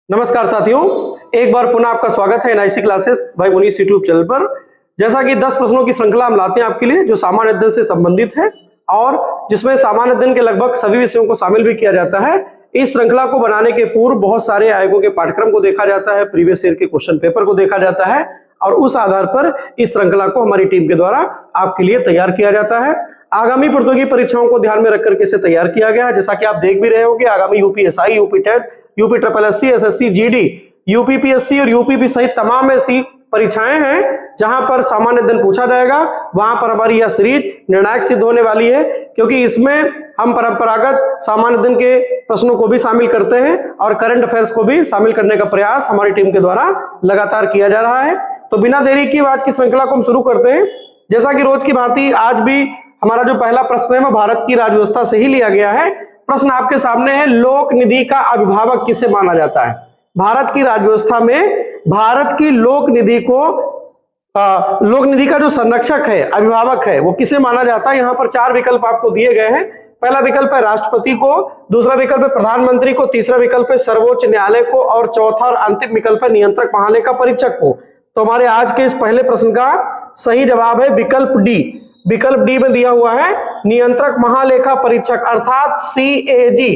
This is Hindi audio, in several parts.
नमस्कार साथियों, एक बार पुनः आपका स्वागत है NIC classes by Munis YouTube channel पर। जैसा कि 10 प्रश्नों की श्रृंखला हम लाते हैं आपके लिए जो सामान्य अध्ययन से संबंधित है और जिसमें सामान्य अध्ययन के लगभग सभी विषयों को शामिल भी किया जाता है। इस श्रृंखला को बनाने के पूर्व बहुत सारे आयोगों के पाठ्यक्रम को देखा जाता है, प्रीवियस ईयर के क्वेश्चन पेपर को देखा जाता है और उस आधार पर इस श्रृंखला को हमारी टीम के द्वारा आपके लिए तैयार किया जाता है। आगामी प्रतियोगी परीक्षाओं को ध्यान में रखकर के इसे तैयार किया गया है। जैसा कि आप देख भी रहे होंगे, आगामी UPSI, UP TET, UP triple SC, SSC, GD, UPPSC और यूपीपी सहित तमाम ऐसी परीक्षाएं हैं जहां पर सामान्य अध्ययन पूछा जाएगा। वहां पर हमारी यह सीरीज निर्णायक सिद्ध होने वाली है, क्योंकि इसमें हम परंपरागत सामान्य अध्ययन के प्रश्नों को भी शामिल करते हैं और करंट अफेयर्स को भी शामिल करने का प्रयास हमारी टीम के द्वारा लगातार किया जा रहा है। तो बिना देरी की आज की श्रृंखला को हम शुरू करते हैं। जैसा कि रोज की भांति आज भी हमारा जो पहला प्रश्न है वह भारत की राज्य से ही लिया गया है। प्रश्न आपके सामने है, लोक निधि का अभिभावक किसे माना जाता है? भारत की राज्य व्यवस्था में भारत की लोक निधि का जो संरक्षक है, अभिभावक है, वो किसे माना जाता है? यहाँ पर 4 विकल्प आपको दिए गए हैं। पहला विकल्प है राष्ट्रपति को, दूसरा विकल्प है प्रधानमंत्री को, तीसरा विकल्प है सर्वोच्च न्यायालय को और चौथा और अंतिम विकल्प है नियंत्रक महालेखा परीक्षक को। तो हमारे आज के इस पहले प्रश्न का सही जवाब है विकल्प डी। विकल्प डी में दिया हुआ है नियंत्रक महालेखा परीक्षक अर्थात CAG,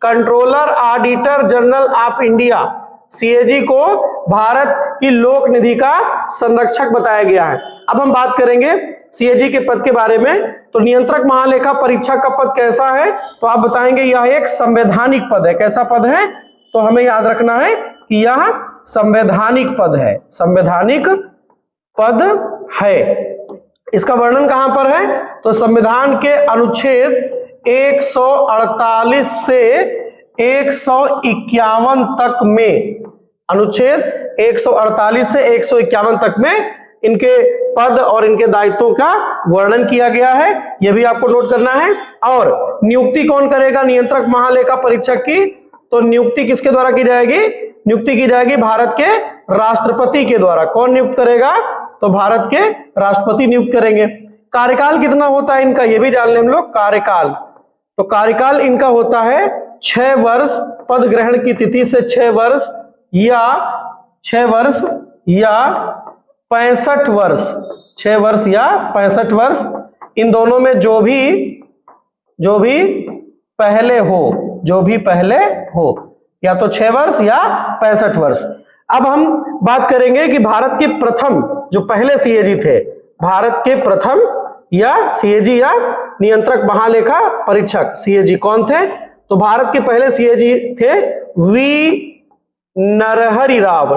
controller auditor general of India. CAG को भारत की लोक निधि का संरक्षक बताया गया है। अब हम बात करेंगे सीएजी के पद के बारे में। तो नियंत्रक महालेखा परीक्षक का पद कैसा है? तो आप बताएंगे यह एक संवैधानिक पद है। कैसा पद है? तो हमें याद रखना है कि यह संवैधानिक पद है। संवैधानिक पद है। इसका वर्णन कहां पर है? तो संविधान के अनुच्छेद 148 से 151 तक में, अनुच्छेद 148 से 151 तक में इनके पद और इनके दायित्वों का वर्णन किया गया है। यह भी आपको नोट करना है। और नियुक्ति कौन करेगा नियंत्रक महालेखा परीक्षक की? तो नियुक्ति किसके द्वारा की जाएगी? नियुक्ति की जाएगी भारत के राष्ट्रपति के द्वारा। कौन नियुक्त करेगा? तो भारत के राष्ट्रपति नियुक्त करेंगे। कार्यकाल कितना होता है इनका, ये भी जान लें हम लोग। कार्यकाल, तो कार्यकाल इनका होता है 6 वर्ष, पद ग्रहण की तिथि से 6 वर्ष या 65 वर्ष, 6 वर्ष या 65 वर्ष, इन दोनों में जो भी पहले हो, या तो 6 वर्ष या 65 वर्ष। अब हम बात करेंगे कि भारत के प्रथम जो पहले सीएजी थे, भारत के प्रथम या सीएजी या नियंत्रक महालेखा परीक्षक सीएजी कौन थे? तो भारत के पहले सीएजी थे वी नरहरि राव।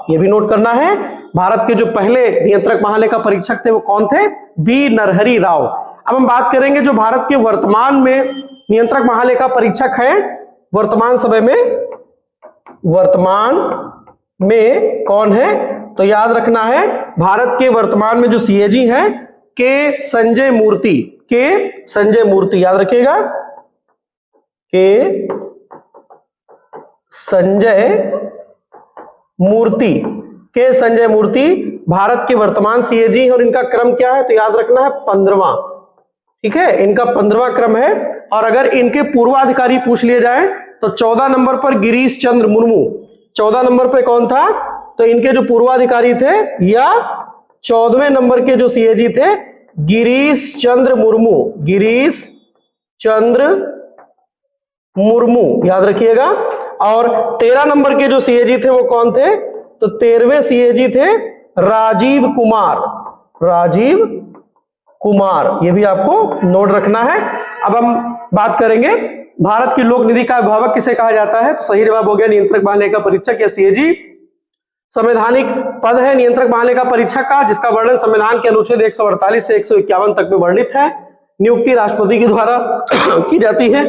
ये भी नोट करना है। भारत के जो पहले नियंत्रक महालेखा परीक्षक थे वो कौन थे? वी नरहरि राव। अब हम बात करेंगे जो भारत के वर्तमान में नियंत्रक महालेखा परीक्षक है, वर्तमान समय में कौन है? तो याद रखना है भारत के वर्तमान में जो सीएजी हैं के संजय मूर्ति, याद रखिएगा, के संजय मूर्ति भारत के वर्तमान सीएजी हैं और इनका क्रम क्या है? तो याद रखना है 15वां। ठीक है, इनका 15वां क्रम है। और अगर इनके पूर्वाधिकारी पूछ लिए जाए तो 14 नंबर पर गिरीश चंद्र मुर्मू। 14 नंबर पे कौन था? तो इनके जो पूर्वाधिकारी थे या 14वें नंबर के जो सीएजी थे गिरीश चंद्र मुर्मू, याद रखिएगा। और 13 नंबर के जो सीएजी थे वो कौन थे? तो 13वें सीएजी थे राजीव कुमार। ये भी आपको नोट रखना है। अब हम बात करेंगे भारत की लोक निधि का अभिभावक किसे कहा जाता है? तो सही जवाब हो गया नियंत्रक महालेखा परीक्षक या सीएजी। संवैधानिक पद है नियंत्रक महालेखा परीक्षक का, जिसका वर्णन संविधान के अनुच्छेद 148 से 151 तक में वर्णित है। नियुक्ति राष्ट्रपति के द्वारा की जाती है।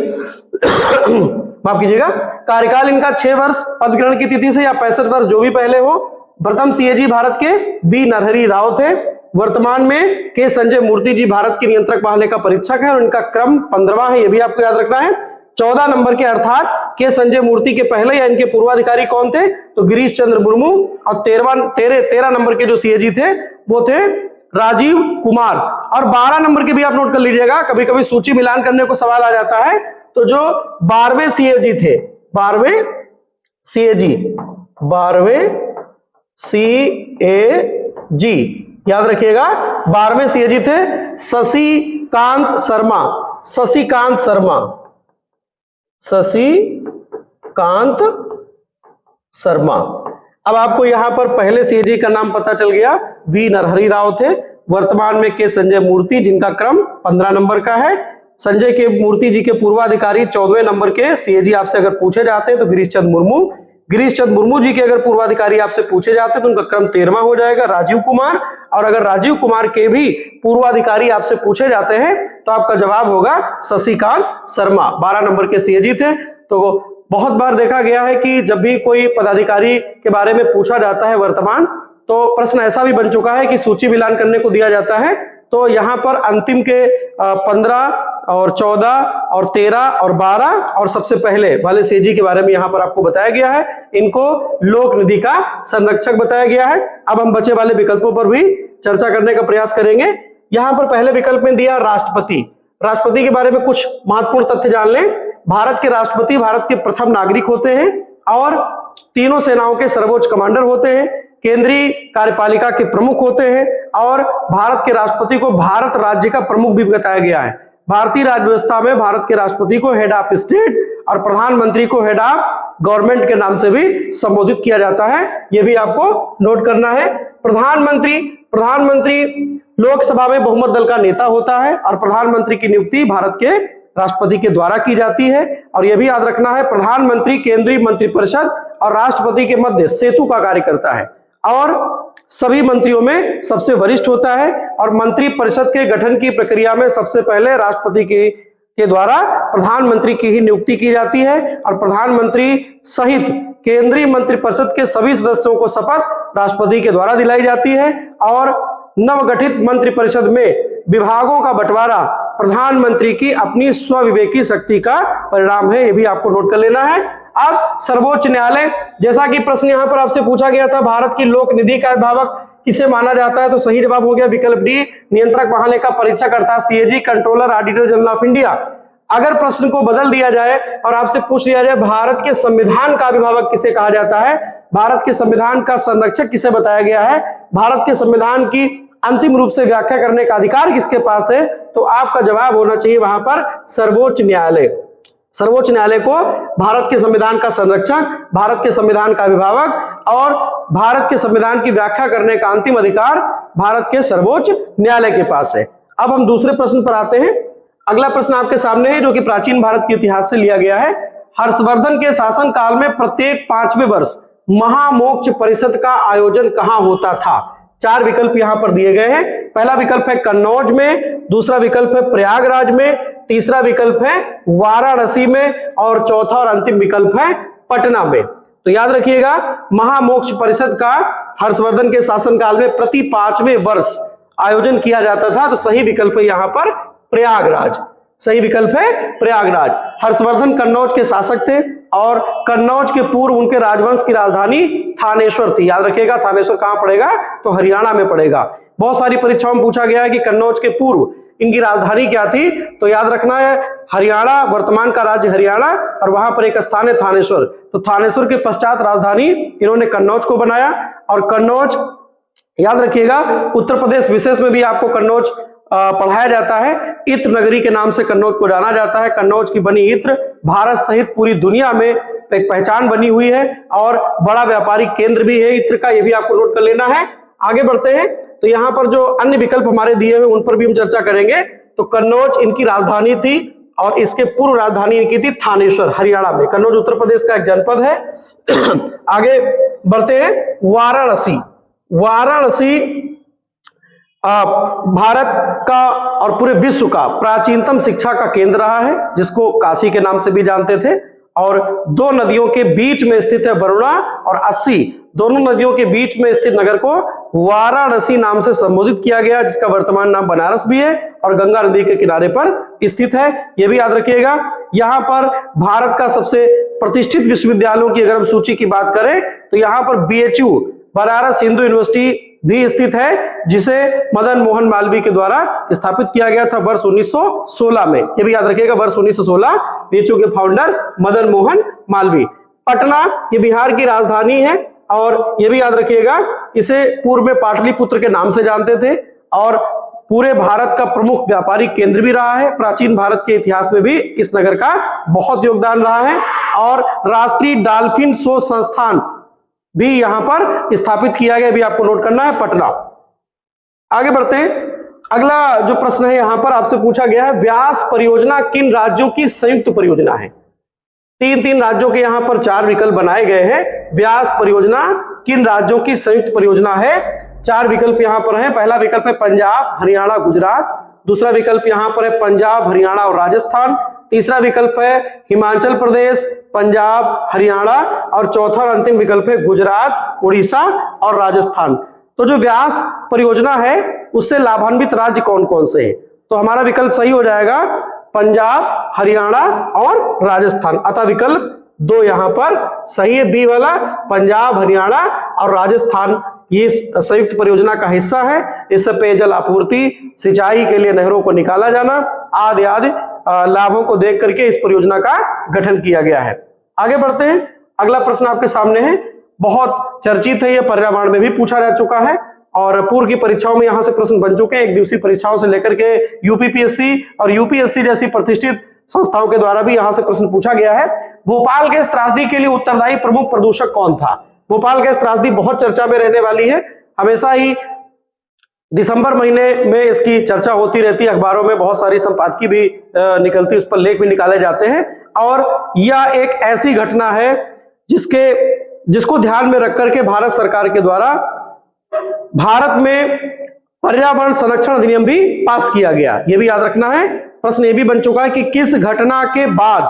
माफ कीजिएगा। कार्यकाल इनका 6 वर्ष, पद ग्रहण की तिथि से या 65 वर्ष, जो भी पहले हो। प्रथम सीएजी भारत के वी नरहरि राव थे। वर्तमान में के संजय मूर्ति जी भारत के नियंत्रक महालेखा परीक्षक है और इनका क्रम 15वां है। यह भी आपको याद रखना है। 14 नंबर के अर्थात के संजय मूर्ति के पहले या इनके पूर्वाधिकारी कौन थे? तो गिरीश चंद्र मुर्मू। और 13 नंबर के जो सीएजी थे वो थे राजीव कुमार। और 12 नंबर के भी आप नोट कर लीजिएगा, कभी कभी सूची मिलान करने को सवाल आ जाता है तो जो 12वें सीएजी थे, 12वें सीएजी, 12वें सीएजी याद रखिएगा, 12वें सीएजी थे शशिकांत शर्मा, शशिकांत शर्मा, शशिकांत शर्मा। अब आपको यहां पर पहले सीएजी का नाम पता चल गया, वी नरहरि राव थे। वर्तमान में के संजय मूर्ति, जिनका क्रम 15 नंबर का है। संजय के मूर्ति जी के पूर्वाधिकारी 14वें नंबर के सीएजी आपसे अगर पूछे जाते हैं तो गिरीश चंद्र मुर्मू। गिरीश चंद्र मुर्मू जी के अगर पूर्वाधिकारी आपसे पूछे जाते हैं तो उनका क्रम 13वां हो जाएगा, राजीव कुमार। और अगर राजीव कुमार के भी पूर्वाधिकारी आपसे पूछे जाते हैं तो आपका जवाब होगा शशिकांत शर्मा, 12 नंबर के सीएजी थे। तो बहुत बार देखा गया है कि जब भी कोई पदाधिकारी के बारे में पूछा जाता है वर्तमान, तो प्रश्न ऐसा भी बन चुका है कि सूची मिलान करने को दिया जाता है। तो यहाँ पर अंतिम के 15 और 14 और 13 और 12 और सबसे पहले वाले सीएजी के बारे में यहाँ पर आपको बताया गया है। इनको लोक निधि का संरक्षक बताया गया है। अब हम बचे वाले विकल्पों पर भी चर्चा करने का प्रयास करेंगे। यहाँ पर पहले विकल्प में दिया राष्ट्रपति। राष्ट्रपति के बारे में कुछ महत्वपूर्ण तथ्य जान लें। भारत के राष्ट्रपति भारत के प्रथम नागरिक होते हैं और तीनों सेनाओं के सर्वोच्च कमांडर होते हैं, केंद्रीय कार्यपालिका के प्रमुख होते हैं और भारत के राष्ट्रपति को भारत राज्य का प्रमुख भी बताया गया है। भारतीय राज्य व्यवस्था में भारत के राष्ट्रपति को हेड ऑफ स्टेट और प्रधानमंत्री को हेड ऑफ गवर्नमेंट के नाम से भी संबोधित किया जाता है। यह भी आपको नोट करना है। प्रधानमंत्री लोकसभा में बहुमत दल का नेता होता है और प्रधानमंत्री की नियुक्ति भारत के राष्ट्रपति के द्वारा की जाती है। और यह भी याद रखना है, प्रधानमंत्री केंद्रीय मंत्रिपरिषद और राष्ट्रपति के मध्य सेतु का कार्य करता है और सभी मंत्रियों में सबसे वरिष्ठ होता है। और मंत्रिपरिषद के गठन की प्रक्रिया में सबसे पहले राष्ट्रपति के द्वारा प्रधानमंत्री की ही नियुक्ति की जाती है और प्रधानमंत्री सहित केंद्रीय मंत्रिपरिषद के सभी सदस्यों को शपथ राष्ट्रपति के द्वारा दिलाई जाती है। और नवगठित मंत्रिपरिषद में विभागों का बंटवारा प्रधानमंत्री की अपनी स्वविवेकी शक्ति का परिणाम है। यह भी आपको नोट कर लेना है। अब सर्वोच्च न्यायालय, जैसा कि प्रश्न यहां पर आपसे पूछा गया था, भारत की लोक निधि का अभिभावक किसे माना जाता है, तो सही जवाब हो गया विकल्प डी, नियंत्रक महालेखा परीक्षक अर्थात CAG, controller, auditor general of India. अगर प्रश्न को बदल दिया जाए और आपसे पूछ लिया जाए भारत के संविधान का अभिभावक किसे कहा जाता है, भारत के संविधान का संरक्षक किसे बताया गया है, भारत के संविधान की अंतिम रूप से व्याख्या करने का अधिकार किसके पास है, तो आपका जवाब होना चाहिए वहां पर सर्वोच्च न्यायालय। सर्वोच्च न्यायालय को भारत के संविधान का संरक्षक, भारत के संविधान का अभिभावक और भारत के संविधान की व्याख्या करने का अंतिम अधिकार भारत के सर्वोच्च न्यायालय के पास है। अब हम दूसरे प्रश्न पर आते हैं। अगला प्रश्न आपके सामने है जो कि प्राचीन भारत के इतिहास से लिया गया है। हर्षवर्धन के शासन काल में प्रत्येक 5वें वर्ष महामोक्ष परिषद का आयोजन कहां होता था। 4 विकल्प यहां पर दिए गए हैं। पहला विकल्प है कन्नौज में, दूसरा विकल्प है प्रयागराज में, तीसरा विकल्प है वाराणसी में और चौथा और अंतिम विकल्प है पटना में। तो याद रखिएगा, महामोक्ष परिषद का हर्षवर्धन के शासनकाल में प्रति 5वें वर्ष आयोजन किया जाता था। तो सही विकल्प है यहां पर प्रयागराज, सही विकल्प है प्रयागराज। हर्षवर्धन कन्नौज के शासक थे और कन्नौज के पूर्व उनके राजवंश की राजधानी थानेश्वर थी। याद रखिएगा, थानेश्वर कहां पड़ेगा, तो हरियाणा में पड़ेगा। बहुत सारी परीक्षाओं में पूछा गया है कि कन्नौज के पूर्व इनकी राजधानी क्या थी, तो याद रखना है हरियाणा, वर्तमान का राज्य हरियाणा और वहां पर एक स्थान है थानेश्वर। तो थानेश्वर के पश्चात राजधानी इन्होंने कन्नौज को बनाया। और कन्नौज याद रखिएगा, उत्तर प्रदेश विशेष में भी आपको कन्नौज पढ़ाया जाता है। इत्र नगरी के नाम से कन्नौज को जाना जाता है। कन्नौज की बनी इत्र भारत सहित पूरी दुनिया में एक पहचान बनी हुई है और बड़ा व्यापारिक केंद्र भी है इत्र का, ये भी आपको नोट कर लेना है। आगे बढ़ते हैं, तो यहाँ पर जो अन्य विकल्प हमारे दिए हुए उन पर भी हम चर्चा करेंगे। तो कन्नौज इनकी राजधानी थी और इसके पूर्व राजधानी इनकी थी थानेश्वर, हरियाणा में। कन्नौज उत्तर प्रदेश का एक जनपद है। आगे बढ़ते हैं, वाराणसी। वाराणसी भारत का और पूरे विश्व का प्राचीनतम शिक्षा का केंद्र रहा है, जिसको काशी के नाम से भी जानते थे। और 2 नदियों के बीच में स्थित है वरुणा और अस्सी, दोनों नदियों के बीच में स्थित नगर को वाराणसी नाम से संबोधित किया गया, जिसका वर्तमान नाम बनारस भी है और गंगा नदी के किनारे पर स्थित है। यह भी याद रखिएगा। यहाँ पर भारत का सबसे प्रतिष्ठित विश्वविद्यालयों की अगर हम सूची की बात करें तो यहाँ पर BHU बनारस हिंदू यूनिवर्सिटी भी स्थित है, जिसे मदन मोहन मालवीय के द्वारा स्थापित किया गया था वर्ष 1916 में। ये भी याद रखिएगा, वर्ष 1916, बीएचयू के फाउंडर मदन मोहन मालवीय। पटना ये बिहार की राजधानी है और ये भी याद रखिएगा, इसे पूर्व में पाटलिपुत्र के नाम से जानते थे और पूरे भारत का प्रमुख व्यापारिक केंद्र भी रहा है। प्राचीन भारत के इतिहास में भी इस नगर का बहुत योगदान रहा है और राष्ट्रीय डॉल्फिन शोध संस्थान भी यहां पर स्थापित किया गया, भी आपको नोट करना है, पटना। आगे बढ़ते हैं। अगला जो प्रश्न है यहां पर आपसे पूछा गया है, व्यास परियोजना किन राज्यों की संयुक्त परियोजना है? तीन राज्यों के यहां पर 4 विकल्प बनाए गए हैं। व्यास परियोजना किन राज्यों की संयुक्त परियोजना है? 4 विकल्प यहां पर हैं। पहला विकल्प है पंजाब, हरियाणा, गुजरात। दूसरा विकल्प यहां पर है पंजाब, हरियाणा और राजस्थान। तीसरा विकल्प है हिमाचल प्रदेश, पंजाब, हरियाणा और चौथा और अंतिम विकल्प है गुजरात, उड़ीसा और राजस्थान। तो जो व्यास परियोजना है उससे लाभान्वित राज्य कौन कौन से हैं? तो हमारा विकल्प सही हो जाएगा पंजाब, हरियाणा और राजस्थान। अतः विकल्प 2 यहां पर सही है, बी वाला, पंजाब, हरियाणा और राजस्थान ये संयुक्त परियोजना का हिस्सा है। इससे पेयजल आपूर्ति, सिंचाई के लिए नहरों को निकाला जाना आदि आदि लाभों को देख करके इस परियोजना का गठन किया गया है। आगे बढ़ते हैं। अगला प्रश्न आपके सामने है, बहुत चर्चित है, यह पर्यावरण में भी पूछा जा चुका है और पूर्व की परीक्षाओं में यहां से प्रश्न बन चुके हैं। एक दिवसीय परीक्षाओं से लेकर के यूपीपीएससी और यूपीएससी जैसी प्रतिष्ठित संस्थाओं के द्वारा भी यहां से प्रश्न पूछा गया है। भोपाल गैस त्रासदी के लिए उत्तरदायी प्रमुख प्रदूषक कौन था? भोपाल गैस त्रासदी बहुत चर्चा में रहने वाली है। हमेशा ही दिसंबर महीने में इसकी चर्चा होती रहती है, अखबारों में बहुत सारी संपादकीय भी निकलती, उस पर लेख भी निकाले जाते हैं और यह एक ऐसी घटना है जिसको ध्यान में रख करके भारत सरकार के द्वारा भारत में पर्यावरण संरक्षण अधिनियम भी पास किया गया। यह भी याद रखना है। प्रश्न ये भी बन चुका है कि किस घटना के बाद,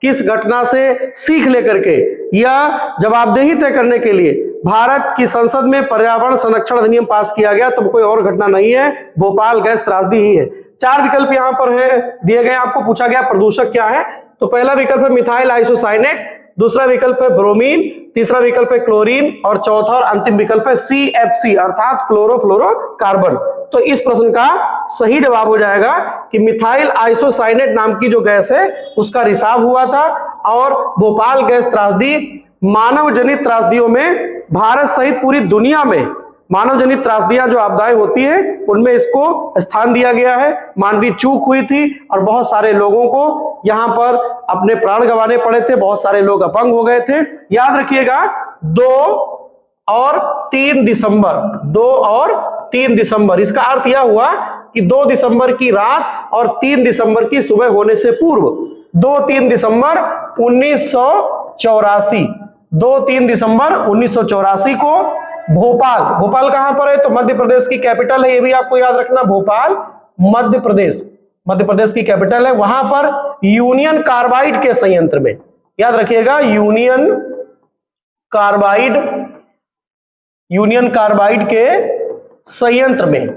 किस घटना से सीख लेकर के या जवाबदेही तय करने के लिए भारत की संसद में पर्यावरण संरक्षण अधिनियम पास किया गया? तो कोई और घटना नहीं है, भोपाल गैस त्रासदी ही है। 4 विकल्प यहां पर है दिए गए, आपको पूछा गया प्रदूषक क्या है। तो पहला विकल्प है मिथाइल आइसोसाइनेट, दूसरा विकल्प है ब्रोमीन, तीसरा विकल्प है क्लोरीन और चौथा और अंतिम विकल्प है CFC अर्थात क्लोरोफ्लोरोकार्बन। तो इस प्रश्न का सही जवाब हो जाएगा कि मिथाइल आइसोसाइनेट नाम की जो गैस है उसका रिसाव हुआ था और भोपाल गैस त्रासदी मानव जनित त्रासदियों में भारत सहित पूरी दुनिया में मानव जनित त्रासदियां जो आपदाएं होती है उनमें इसको स्थान दिया गया है। मानवीय चूक हुई थी और बहुत सारे लोगों को यहाँ पर अपने प्राण गंवाने पड़े थे, बहुत सारे लोग अपंग हो गए थे। याद रखिएगा 2 और 3 दिसंबर, इसका अर्थ यह हुआ कि 2 दिसंबर की रात और 3 दिसंबर की सुबह होने से पूर्व 2-3 दिसंबर 1984, 2-3 दिसंबर 1984 को भोपाल कहां पर है? तो मध्य प्रदेश की कैपिटल है, ये भी आपको याद रखना, भोपाल मध्य प्रदेश की कैपिटल है। वहां पर यूनियन कार्बाइड के संयंत्र में, याद रखिएगा यूनियन कार्बाइड के संयंत्र में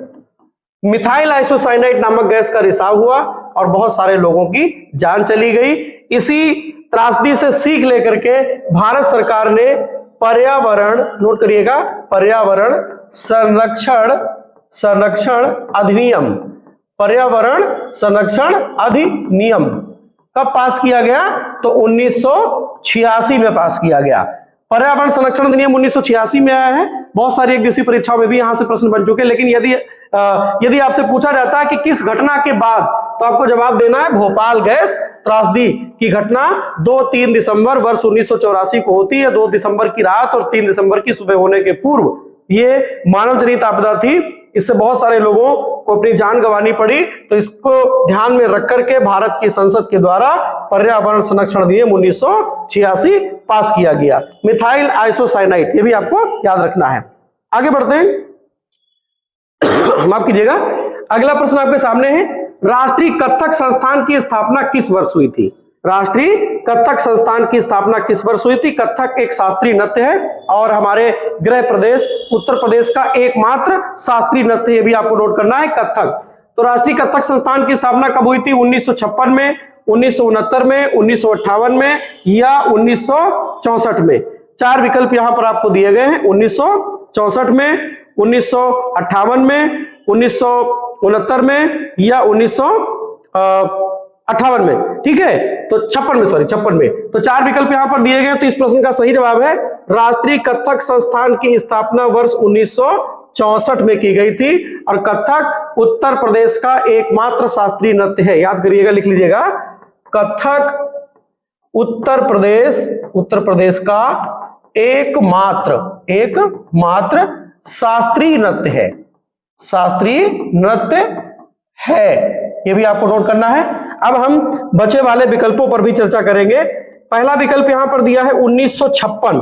मिथाइल आइसोसाइनाइड नामक गैस का रिसाव हुआ और बहुत सारे लोगों की जान चली गई। इसी त्रासदी से सीख लेकर के भारत सरकार ने पर्यावरण, नोट करिएगा, पर्यावरण संरक्षण अधिनियम कब पास किया गया? तो 1986 में पास किया गया। पर्यावरण संरक्षण अधिनियम 1986 में आया है। बहुत सारी एक दिवसीय परीक्षाओं में भी यहां से प्रश्न बन चुके हैं, लेकिन यदि आपसे पूछा जाता है कि किस घटना के बाद, तो आपको जवाब देना है भोपाल गैस त्रासदी की घटना 2-3 दिसंबर वर्ष 1984 को होती है। 2 दिसंबर की रात और 3 दिसंबर की सुबह होने के पूर्व ये मानव जनित आपदा थी, इससे बहुत सारे लोगों को अपनी जान गंवानी पड़ी। तो इसको ध्यान में रख करके भारत की संसद के द्वारा पर्यावरण संरक्षण अधिनियम 1986 पास किया गया। मिथाइल आइसोसाइनाइड, ये भी आपको याद रखना है। आगे बढ़ते हैं, माफ कीजिएगा। अगला प्रश्न आपके सामने है, राष्ट्रीय कथक संस्थान की स्थापना किस वर्ष हुई थी? राष्ट्रीय कथक संस्थान की स्थापना किस वर्ष हुई थी? कथक एक शास्त्रीय नृत्य है और हमारे गृह प्रदेश उत्तर प्रदेश का एकमात्र शास्त्रीय नृत्य, ये भी आपको नोट करना है, कथक। तो राष्ट्रीय कथक संस्थान की स्थापना कब हुई थी? 1956 में, 1969 में, 1958 में या 1964 में। 4 विकल्प यहां पर आपको दिए गए हैं। 1964 में, 1958 में, 1969 में या 1958 में, ठीक है, तो 56 में। तो 4 विकल्प यहां पर दिए गए। तो इस प्रश्न का सही जवाब है राष्ट्रीय कथक संस्थान की स्थापना वर्ष 1964 में की गई थी और कथक उत्तर प्रदेश का एकमात्र शास्त्रीय नृत्य है। याद करिएगा, लिख लीजिएगा, कथक उत्तर प्रदेश का एकमात्र शास्त्रीय नृत्य है, शास्त्रीय नृत्य है। ये भी आपको नोट करना है। अब हम बचे वाले विकल्पों पर भी चर्चा करेंगे। पहला विकल्प यहां पर दिया है 1956।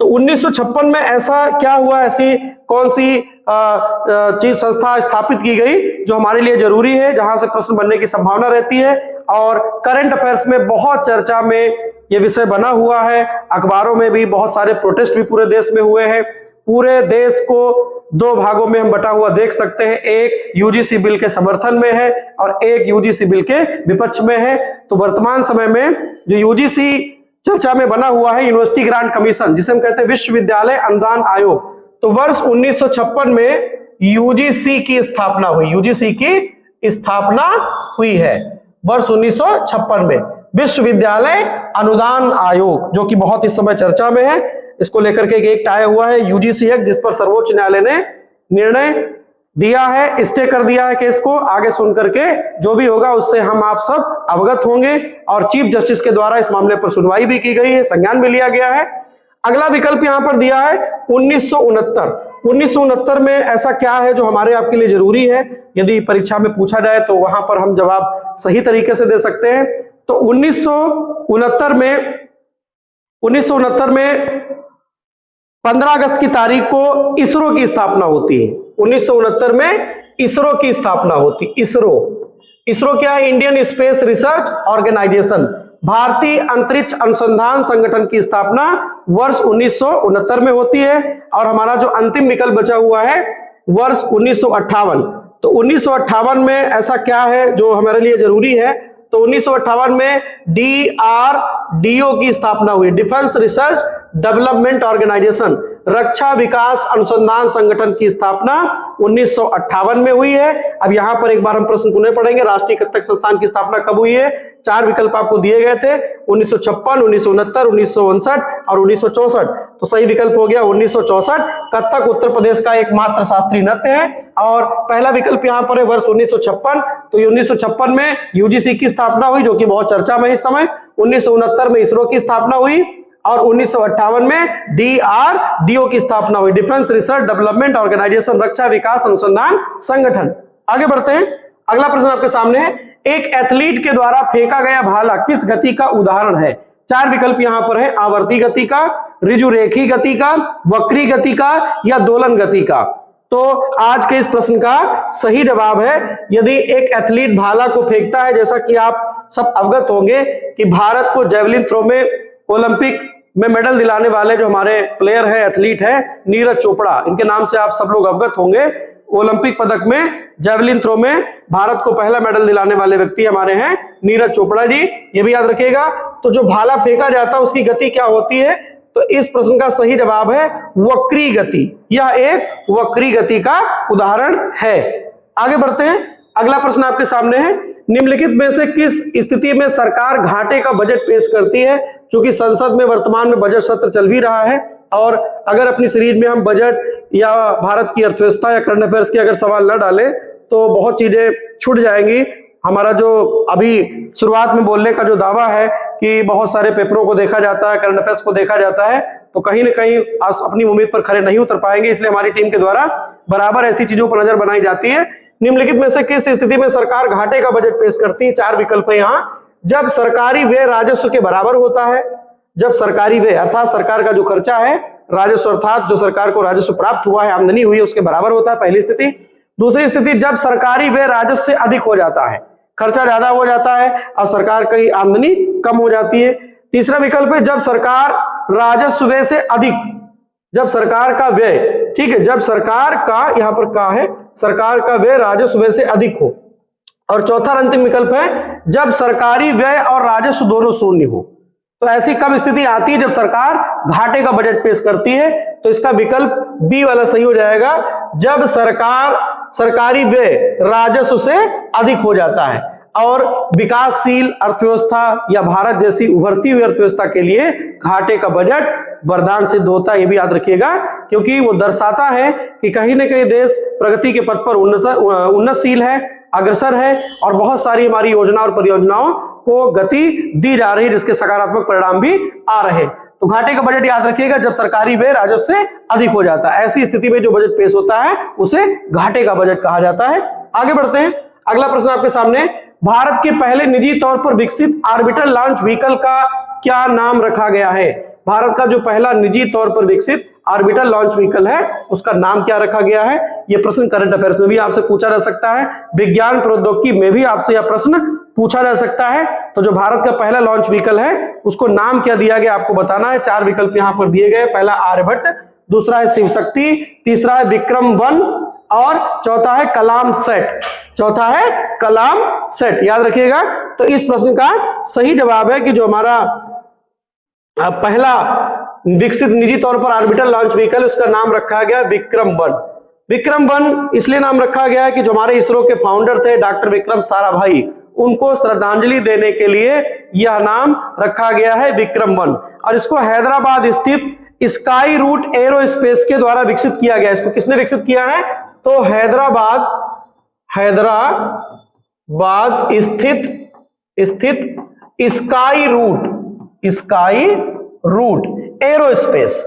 तो 1956 में ऐसा क्या हुआ, ऐसी कौन सी चीज संस्था स्थापित की गई जो हमारे लिए जरूरी है, जहां से प्रश्न बनने की संभावना रहती है और करंट अफेयर्स में बहुत चर्चा में ये विषय बना हुआ है। अखबारों में भी बहुत सारे प्रोटेस्ट भी पूरे देश में हुए हैं। पूरे देश को 2 भागों में हम बटा हुआ देख सकते हैं, एक यूजीसी बिल के समर्थन में है और एक यूजीसी बिल के विपक्ष में है। तो वर्तमान समय में जो यूजीसी चर्चा में बना हुआ है, यूनिवर्सिटी ग्रांट कमीशन, जिसे हम कहते हैं विश्वविद्यालय अनुदान आयोग, तो वर्ष 1956 में यूजीसी की स्थापना हुई है। वर्ष 1956 में विश्वविद्यालय अनुदान आयोग, जो कि बहुत इस समय चर्चा में है, इसको लेकर के एक आया हुआ है यूजीसी एक्ट, जिस पर सर्वोच्च न्यायालय ने निर्णय दिया है, स्टे कर दिया है केस को। आगे सुन करके जो भी होगा उससे हम आप सब अवगत होंगे और चीफ जस्टिस के द्वारा इस मामले पर सुनवाई भी की गई है, संज्ञान भी लिया गया है। अगला विकल्प यहां पर दिया है 1969 में ऐसा क्या है जो हमारे आपके लिए जरूरी है, यदि परीक्षा में पूछा जाए तो वहां पर हम जवाब सही तरीके से दे सकते हैं। तो 1969 में 15 अगस्त की तारीख को इसरो की स्थापना होती है। 1969 में इसरो की स्थापना होती। इसरो क्या है? इंडियन स्पेस रिसर्च ऑर्गेनाइजेशन, भारतीय अंतरिक्ष अनुसंधान संगठन की स्थापना वर्ष 1969 में होती है। और हमारा जो अंतिम विकल्प बचा हुआ है वर्ष 1958। तो 1958 में ऐसा क्या है जो हमारे लिए जरूरी है? तो 1958 में DRDO की स्थापना हुई, डिफेंस रिसर्च डेवलपमेंट ऑर्गेनाइजेशन, रक्षा विकास अनुसंधान संगठन की स्थापना 1958 में हुई है। अब यहां पर एक बार हम प्रश्न पुनः पढ़ेंगे, राष्ट्रीय कथक संस्थान की स्थापना कब हुई है? 4 विकल्प आपको दिए गए थे, 1956, 1969, 1959 और 1964। तो सही विकल्प हो गया 1964। कथक उत्तर प्रदेश का एकमात्र शास्त्रीय नृत्य है। और पहला विकल्प यहां पर है वर्ष 1956। तो 1956 में यूजीसी की स्थापना हुई, जो कि बहुत चर्चा में इस समय। 1969 में इसरो की स्थापना हुई और 1958 में DRDO की स्थापना हुई, डिफेंस रिसर्च डेवलपमेंट ऑर्गेनाइजेशन, रक्षा विकास अनुसंधान संगठन। आगे बढ़ते हैं। अगला प्रश्न आपके सामने है, एक एथलीट के द्वारा फेंका गया भाला किस गति का उदाहरण है? 4 विकल्प यहां पर है, आवर्ती गति का, ऋजुरेखी गति का, वक्री गति का या दोलन गति का। तो आज के इस प्रश्न का सही जवाब है, यदि एक एथलीट भाला को फेंकता है, जैसा कि आप सब अवगत होंगे कि भारत को जेवलिन थ्रो में ओलंपिक में मेडल दिलाने वाले जो हमारे प्लेयर है, एथलीट है, नीरज चोपड़ा, इनके नाम से आप सब लोग अवगत होंगे। ओलंपिक पदक में जेवलिन थ्रो में भारत को पहला मेडल दिलाने वाले व्यक्ति हमारे हैं नीरज चोपड़ा जी, ये भी याद रखिएगा। तो जो भाला फेंका जाता है उसकी गति क्या होती है? तो इस प्रश्न का सही जवाब है वक्री गति। यह एक वक्री गति का उदाहरण है। आगे बढ़ते हैं। अगला प्रश्न आपके सामने है, निम्नलिखित में से किस स्थिति में सरकार घाटे का बजट पेश करती है? क्योंकि संसद में वर्तमान में बजट सत्र चल भी रहा है और अगर अपनी सीरीज में हम बजट या भारत की अर्थव्यवस्था या करंट अफेयर्स के अगर सवाल न डालें तो बहुत चीजें छूट जाएंगी। हमारा जो अभी शुरुआत में बोलने का जो दावा है कि बहुत सारे पेपरों को देखा जाता है, करंट अफेयर्स को देखा जाता है, तो कहीं ना कहीं अपनी उम्मीद पर खरे नहीं उतर पाएंगे। इसलिए हमारी टीम के द्वारा बराबर ऐसी चीजों पर नजर बनाई जाती है। निम्नलिखित में से किस स्थिति में सरकार घाटे का बजट पेश करती है? 4 विकल्प है यहाँ। जब सरकारी व्यय राजस्व के बराबर होता है, जब सरकारी व्यय अर्थात सरकार का जो खर्चा है, राजस्व अर्थात जो सरकार को राजस्व प्राप्त हुआ है, आमदनी हुई है, उसके बराबर होता है, पहली स्थिति। दूसरी स्थिति, जब सरकारी व्यय राजस्व से अधिक हो जाता है, खर्चा ज्यादा हो जाता है और सरकार की आमदनी कम हो जाती है। तीसरा विकल्प है जब सरकार राजस्व व्यय से अधिक, जब सरकार का व्यय, ठीक है, जब सरकार का, यहां पर का है, सरकार का व्यय राजस्व व्यय से अधिक हो। और चौथा अंतिम विकल्प है जब सरकारी व्यय और राजस्व दोनों शून्य हो। तो ऐसी कब स्थिति आती है? जब सरकार घाटे का बजट पेश करती है। तो इसका विकल्प बी वाला सही हो जाएगा, जब सरकारी व्यय राजस्व से अधिक हो जाता है और विकासशील अर्थव्यवस्था या भारत जैसी उभरती हुई अर्थव्यवस्था के लिए घाटे का बजट वरदान सिद्ध होता है। ये भी याद रखिएगा, क्योंकि वो दर्शाता है कि कहीं ना कहीं देश प्रगति के पथ पर उन्नतशील है, अग्रसर है और बहुत सारी हमारी योजना और परियोजनाओं को गति दी जा रही है, जिसके सकारात्मक परिणाम भी आ रहे। तो घाटे का बजट याद रखिएगा, जब सरकारी व्यय राजस्व से अधिक हो जाता है, ऐसी स्थिति में जो बजट पेश होता है उसे घाटे का बजट कहा जाता है। आगे बढ़ते हैं, अगला प्रश्न आपके सामने, भारत के पहले निजी तौर पर विकसित ऑर्बिटल लॉन्च व्हीकल का क्या नाम रखा गया है? भारत का जो पहला निजी तौर पर विकसित ऑर्बिटल लॉन्च व्हीकल है उसका नाम क्या रखा गया है? यह प्रश्न करंट अफेयर्स में भी आपसे पूछा जा सकता है, विज्ञान प्रौद्योगिकी में भी आपसे यह प्रश्न पूछा जा सकता है। तो जो भारत का पहला लॉन्च व्हीकल है उसको नाम क्या दिया गया आपको बताना है। 4 विकल्प यहां पर दिए गए, पहला आर्यभट्ट, दूसरा है शिव शक्ति, तीसरा है विक्रम 1 और चौथा है कलाम सेट। चौथा है कलाम सेट, याद रखिएगा। तो इस प्रश्न का सही जवाब है कि जो हमारा पहला विकसित निजी तौर पर ऑर्बिटल लॉन्च व्हीकल उसका नाम रखा गया विक्रम 1। विक्रम 1 इसलिए नाम रखा गया है कि जो हमारे इसरो के फाउंडर थे डॉक्टर विक्रम साराभाई, उनको श्रद्धांजलि देने के लिए यह नाम रखा गया है विक्रम 1। और इसको हैदराबाद स्थित स्काई रूट एरोस्पेस के द्वारा विकसित किया गया। इसको किसने विकसित किया है? तो हैदराबाद स्थित स्काई रूट एरोस्पेस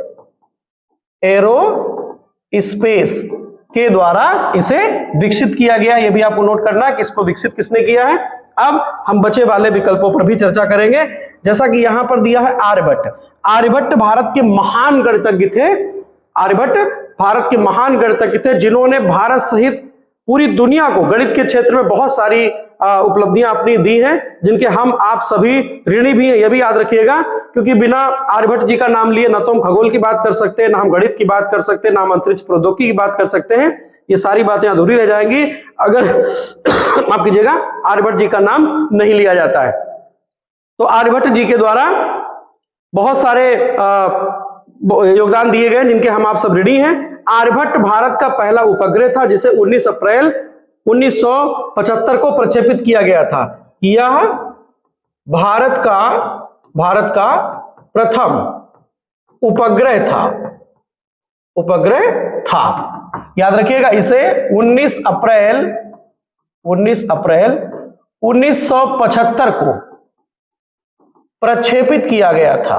के द्वारा इसे विकसित किया गया। यह भी आपको नोट करना कि इसको विकसित किसने किया है। अब हम बचे वाले विकल्पों पर भी चर्चा करेंगे, जैसा कि यहां पर दिया है आर्यभट्ट। आर्यभट्ट भारत के महान गणितज्ञ थे। आर्यभट्ट भारत के महान गणितज्ञ थे जिन्होंने भारत सहित पूरी दुनिया को गणित के क्षेत्र में बहुत सारी उपलब्धियां अपनी दी हैं, जिनके हम आप सभी ऋणी भी हैं। यह भी याद रखिएगा, क्योंकि बिना आर्यभट्ट जी का नाम लिए ना तो हम खगोल की बात कर सकते हैं, ना हम गणित की बात कर सकते हैं, ना हम अंतरिक्ष प्रौद्योगिकी की बात कर सकते हैं। ये सारी बातें अधूरी रह जाएंगी अगर माफ कीजिएगा आर्यभट्ट जी का नाम नहीं लिया जाता है। तो आर्यभट्ट जी के द्वारा बहुत सारे योगदान दिए गए जिनके हम आप सब ऋणी हैं। आर्यभट्ट भारत का पहला उपग्रह था जिसे 19 अप्रैल 1975 को प्रक्षेपित किया गया था। यह भारत का प्रथम उपग्रह था। याद रखिएगा, इसे 19 अप्रैल 1975 को प्रक्षेपित किया गया था।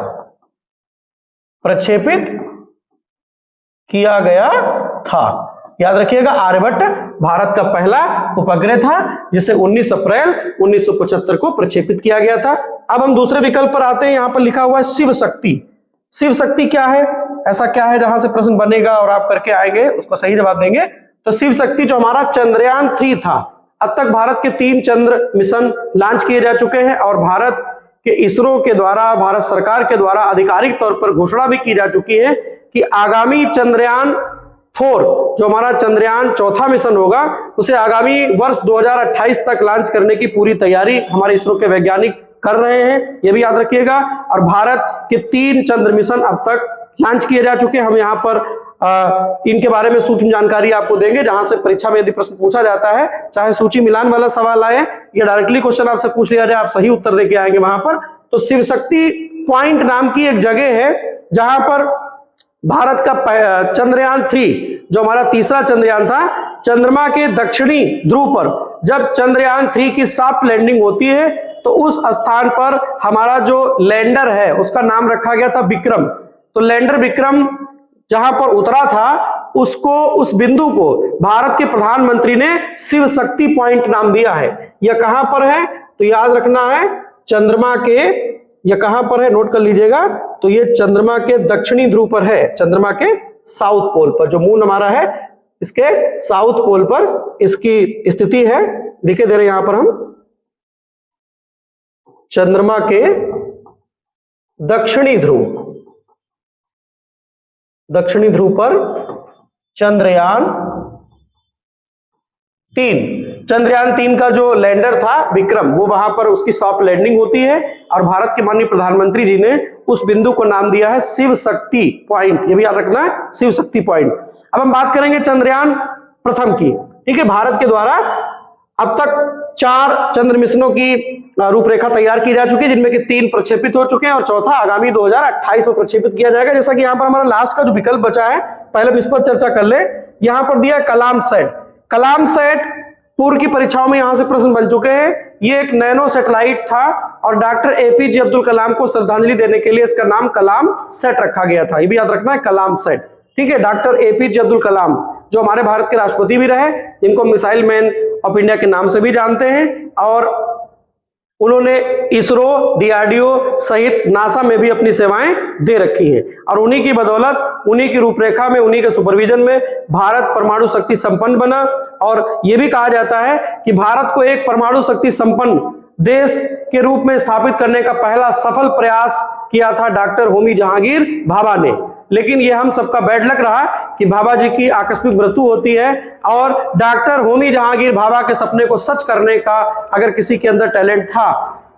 याद रखिएगा, आर्यभट्ट भारत का पहला उपग्रह था जिसे 19 अप्रैल 1975 को प्रक्षेपित किया गया था। अब हम दूसरे विकल्प पर आते हैं। यहां पर लिखा हुआ है शिव शक्ति। शिव शक्ति क्या है? ऐसा क्या है जहां से प्रश्न बनेगा और आप करके आएंगे उसको सही जवाब देंगे। तो शिव शक्ति जो हमारा चंद्रयान 3 था, अब तक भारत के 3 चंद्र मिशन लॉन्च किए जा चुके हैं और भारत के इसरो के द्वारा, भारत सरकार के द्वारा आधिकारिक तौर पर घोषणा भी की जा चुकी है कि आगामी चंद्रयान 4 जो हमारा चंद्रयान 4था मिशन होगा उसे आगामी वर्ष 2028 तक लॉन्च करने की पूरी तैयारी हमारे इसरो के वैज्ञानिक कर रहे हैं। यह भी याद रखिएगा। और भारत के 3 चंद्र मिशन अब तक लॉन्च किए जा चुके हैं। हम यहाँ पर इनके बारे में सूक्ष्म जानकारी आपको देंगे, जहां से परीक्षा में यदि प्रश्न पूछा जाता है, चाहे सूची मिलान वाला सवाल आए या डायरेक्टली क्वेश्चन आपसे पूछ लिया जाए, आप सही उत्तर देके आएंगे वहां पर। तो शिव शक्ति पॉइंट नाम की एक जगह है जहां पर भारत का चंद्रयान 3 जो हमारा तीसरा चंद्रयान था, चंद्रमा के दक्षिणी ध्रुव पर जब चंद्रयान 3 की सॉफ्ट लैंडिंग होती है तो उस स्थान पर हमारा जो लैंडर है उसका नाम रखा गया था विक्रम। तो लैंडर विक्रम जहां पर उतरा था उसको, उस बिंदु को भारत के प्रधानमंत्री ने शिव शक्ति पॉइंट नाम दिया है। यह कहां पर है? तो याद रखना है चंद्रमा के, यह कहां पर है नोट कर लीजिएगा। तो यह चंद्रमा के दक्षिणी ध्रुव पर है, चंद्रमा के साउथ पोल पर। जो मून हमारा है इसके साउथ पोल पर इसकी स्थिति है। लिखे दे रहे यहां पर हम चंद्रमा के दक्षिणी ध्रुव पर चंद्रयान 3 का जो लैंडर था विक्रम, वो वहां पर उसकी सॉफ्ट लैंडिंग होती है और भारत के माननीय प्रधानमंत्री जी ने उस बिंदु को नाम दिया है शिव शक्ति पॉइंट। ये भी याद रखना है, शिव शक्ति पॉइंट। अब हम बात करेंगे चंद्रयान प्रथम की। ठीक है, भारत के द्वारा अब तक 4 चंद्र मिशनों की रूपरेखा तैयार की जा चुकी है, जिनमें कि 3 प्रक्षेपित हो चुके हैं और चौथा आगामी 2028 में प्रक्षेपित किया जाएगा। जैसा कि यहाँ पर हमारा लास्ट का जो विकल्प बचा है, पहले हम इस पर चर्चा कर ले। यहाँ पर दिया कलाम सेट। कलाम सेट पूर्व की परीक्षाओं में यहां से प्रश्न बन चुके हैं। ये एक नैनो सैटेलाइट था और डॉक्टर एपीजे अब्दुल कलाम को श्रद्धांजलि देने के लिए इसका नाम कलाम सेट रखा गया था। ये भी याद रखना है, कलाम सेट। ठीक है, डॉक्टर एपीजे अब्दुल कलाम जो हमारे भारत के राष्ट्रपति भी रहे, जिनको मिसाइल मैन ऑफ इंडिया के नाम से भी जानते हैं, और उन्होंने इसरो, डीआरडीओ सहित नासा में भी अपनी सेवाएं दे रखी हैं। और उन्हीं की बदौलत, उन्हीं की रूपरेखा में, उन्हीं के सुपरविजन में भारत परमाणु शक्ति संपन्न बना। और यह भी कहा जाता है कि भारत को एक परमाणु शक्ति संपन्न देश के रूप में स्थापित करने का पहला सफल प्रयास किया था डॉक्टर होमी जहांगीर भाभा ने। लेकिन यह हम सबका बैड लक रहा कि भाभा जी की आकस्मिक मृत्यु होती है, और डॉक्टर होमी जहांगीर भाभा के सपने को सच करने का अगर किसी के अंदर टैलेंट था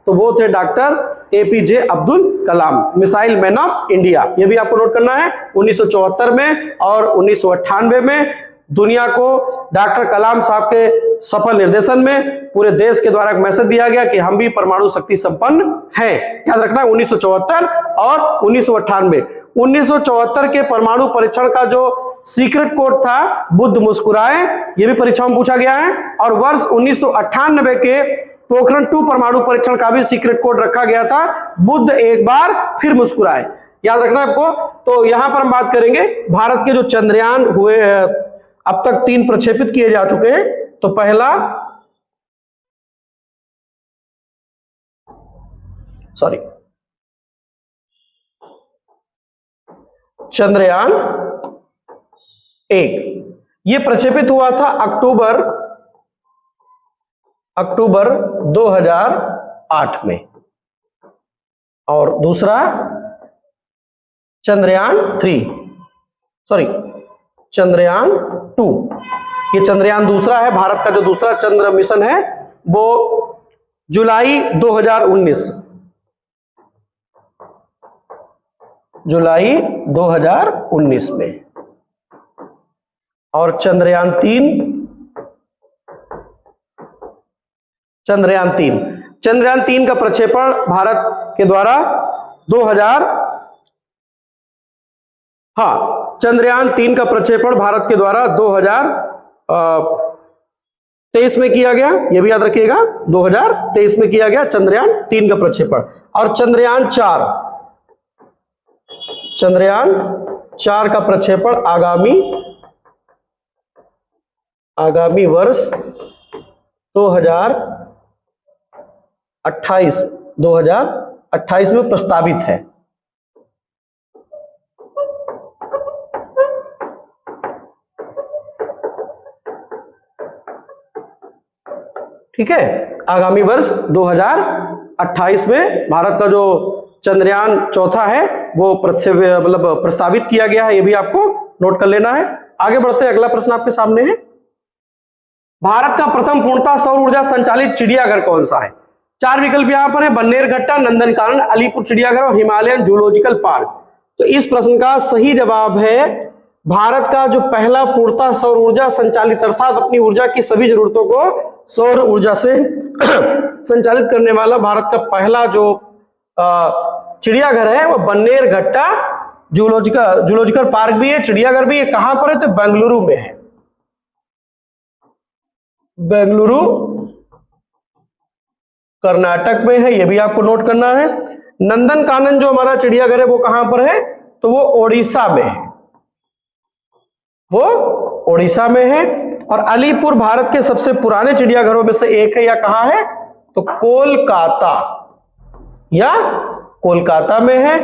तो वो थे doctor APJ Abdul Kalam, missile man of India. ये भी आपको नोट करना है। 1974 में और 1998 में दुनिया को डॉक्टर कलाम साहब के सफल निर्देशन में पूरे देश के द्वारा एक मैसेज दिया गया कि हम भी परमाणु शक्ति संपन्न हैं। याद रखना है, 1974 और 1998। 1974 के परमाणु परीक्षण का जो सीक्रेट कोड था, बुद्ध मुस्कुराए, ये भी परीक्षाओं में पूछा गया है। और वर्ष 1998 के पोखरण 2 परमाणु परीक्षण का भी सीक्रेट कोड रखा गया था, बुद्ध एक बार फिर मुस्कुराए। याद रखना है आपको। तो यहां पर हम बात करेंगे भारत के जो चंद्रयान हुए, अब तक 3 प्रक्षेपित किए जा चुके हैं। तो पहला, चंद्रयान 1, ये प्रक्षेपित हुआ था अक्टूबर 2008 में। और दूसरा चंद्रयान 2, ये चंद्रयान दूसरा है। भारत का जो दूसरा चंद्र मिशन है वो जुलाई 2019 में। और चंद्रयान 3 का प्रक्षेपण भारत के द्वारा चंद्रयान 3 का प्रक्षेपण भारत के द्वारा 2023 में किया गया। यह भी याद रखिएगा, 2023 में किया गया चंद्रयान 3 का प्रक्षेपण। और चंद्रयान 4 का प्रक्षेपण आगामी वर्ष 2028 में प्रस्तावित है। ठीक है, आगामी वर्ष 2028 में भारत का जो चंद्रयान चौथा है वो प्रस्तावित किया गया है। ये भी आपको नोट कर लेना है। आगे बढ़ते हैं, अगला प्रश्न आपके सामने है। भारत का प्रथम पूर्णतः सौर ऊर्जा संचालित चिड़ियाघर कौन सा है? 4 विकल्प यहां पर है, बन्नेरघट्टा, नंदनकानन, अलीपुर चिड़ियाघर और हिमालयन जूलॉजिकल पार्क। तो इस प्रश्न का सही जवाब है, भारत का जो पहला पूर्णतः सौर ऊर्जा संचालित, अर्थात अपनी ऊर्जा की सभी जरूरतों को सौर ऊर्जा से संचालित करने वाला भारत का पहला जो चिड़ियाघर है वो बन्नेरघट्टा जूलॉजिकल पार्क भी है, चिड़ियाघर भी है। कहां पर है? तो बेंगलुरु में है, बेंगलुरु कर्नाटक में है। यह भी आपको नोट करना है। नंदनकानन जो हमारा चिड़ियाघर है वो कहां पर है? तो वो ओडिशा में है, वो ओडिशा में है। और अलीपुर भारत के सबसे पुराने चिड़ियाघरों में से एक है, या कहां है? तो कोलकाता में है।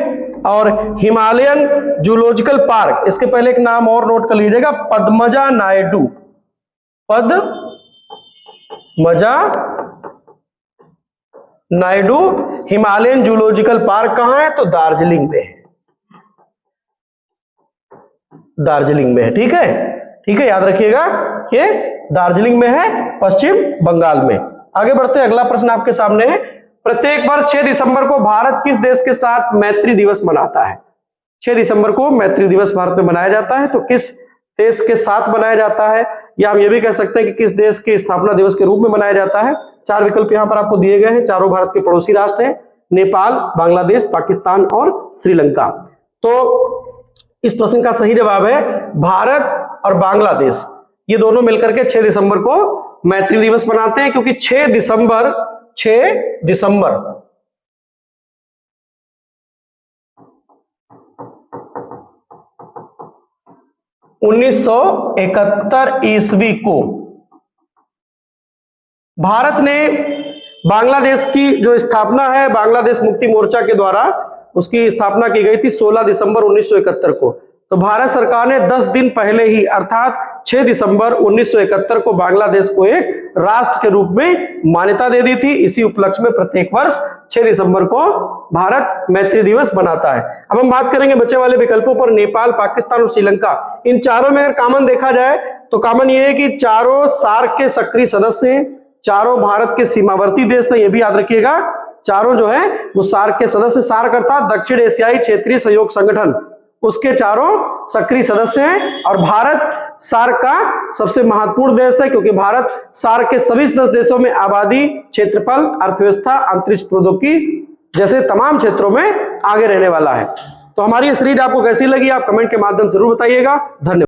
और हिमालयन जूलॉजिकल पार्क, इसके पहले एक नाम और नोट कर लीजिएगा, Padmaja Naidu Himalayan zoological park कहां है? तो दार्जिलिंग में है, दार्जिलिंग में है। ठीक है, याद रखिएगा, ये दार्जिलिंग में है, पश्चिम बंगाल में। आगे बढ़ते हैं, अगला प्रश्न आपके सामने है। प्रत्येक वर्ष 6 दिसंबर को भारत किस देश के साथ मैत्री दिवस मनाता है? 6 दिसंबर को मैत्री दिवस भारत में मनाया जाता है, तो किस देश के साथ मनाया जाता है, या हम ये भी कह सकते हैं कि किस देश के स्थापना दिवस के रूप में मनाया जाता है? 4 विकल्प यहां पर आपको दिए गए हैं। चारों भारत के पड़ोसी राष्ट्र हैं, नेपाल, बांग्लादेश, पाकिस्तान और श्रीलंका। तो इस प्रश्न का सही जवाब है भारत और बांग्लादेश, ये दोनों मिलकर के 6 दिसंबर को मैत्री दिवस मनाते हैं, क्योंकि 6 दिसंबर 1971 ईस्वी को भारत ने बांग्लादेश की जो स्थापना है, बांग्लादेश मुक्ति मोर्चा के द्वारा उसकी स्थापना की गई थी 16 दिसंबर 1971 को। तो भारत सरकार ने 10 दिन पहले ही अर्थात 6 दिसंबर 1971 को बांग्लादेश को एक राष्ट्र के रूप में मान्यता दे दी थी। इसी उपलक्ष्य में प्रत्येक वर्ष 6 दिसंबर को भारत मैत्री दिवस मनाता है। अब हम बात करेंगे बचे वाले विकल्पों पर। नेपाल, पाकिस्तान और श्रीलंका, इन चारों में अगर कॉमन देखा जाए तो कॉमन ये है कि चारों सार्क के सक्रिय सदस्य हैं, चारों भारत के सीमावर्ती देश हैं, ये भी याद रखिएगा। चारों जो है वो सार्क के सदस्य, सार्क अर्थात दक्षिण एशियाई क्षेत्रीय सहयोग संगठन, उसके चारों सक्रिय सदस्य हैं। और भारत सार्क का सबसे महत्वपूर्ण देश है, क्योंकि भारत सार्क के सभी सदस्य देशों में आबादी, क्षेत्रफल, अर्थव्यवस्था, अंतरिक्ष प्रौद्योगिकी जैसे तमाम क्षेत्रों में आगे रहने वाला है। तो हमारी ये सीरीज आपको कैसी लगी, आप कमेंट के माध्यम से जरूर बताइएगा। धन्यवाद।